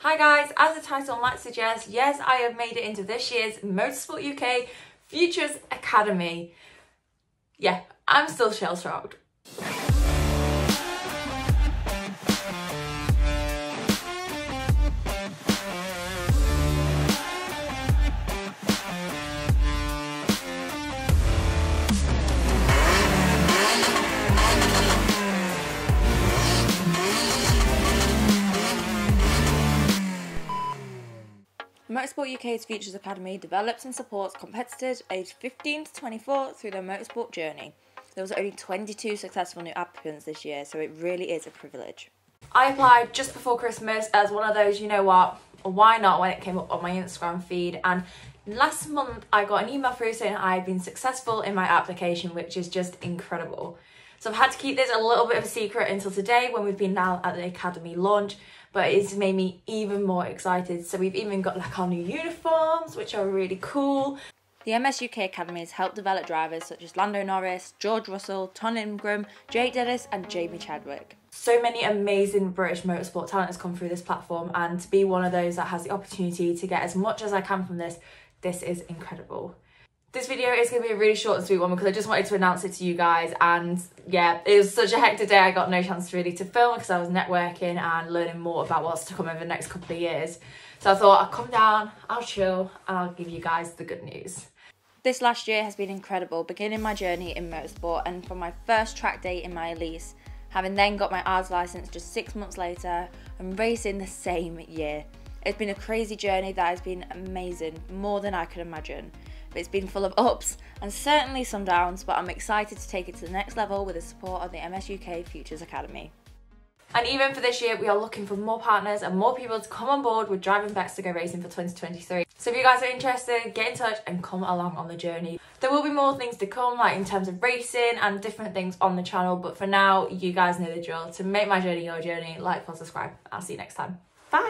Hi guys, as the title might suggest, yes, I have made it into this year's Motorsport UK Futures Academy. Yeah, I'm still shell-shocked. Motorsport UK's Futures Academy develops and supports competitors aged 15 to 24 through their motorsport journey. There was only 22 successful new applicants this year, so it really is a privilege. I applied just before Christmas as one of those, you know what, why not, when it came up on my Instagram feed, and last month I got an email through saying I had been successful in my application, which is just incredible. So I've had to keep this a little bit of a secret until today when we've been now at the Academy launch, but it's made me even more excited. So we've even got like our new uniforms, which are really cool. The MS UK Academy has helped develop drivers such as Lando Norris, George Russell, Tom Ingram, Jake Dennis and Jamie Chadwick. So many amazing British motorsport talent has come through this platform, and to be one of those that has the opportunity to get as much as I can from this is incredible. This video is going to be a really short and sweet one because I just wanted to announce it to you guys, and yeah, it was such a hectic day I got no chance really to film because I was networking and learning more about what's to come over the next couple of years. So I thought I'll come down, I'll chill and I'll give you guys the good news. This last year has been incredible, beginning my journey in motorsport and from my first track day in my Elise, having then got my ARS licence just 6 months later and racing the same year. It's been a crazy journey that has been amazing, more than I could imagine. It's been full of ups and certainly some downs, but I'm excited to take it to the next level with the support of the MS UK Futures Academy. And even for this year, we are looking for more partners and more people to come on board with driving bets to go racing for 2023. So if you guys are interested, get in touch and come along on the journey. There will be more things to come, like in terms of racing and different things on the channel, but for now, you guys know the drill. To make my journey your journey, like, follow, subscribe. I'll see you next time. Bye!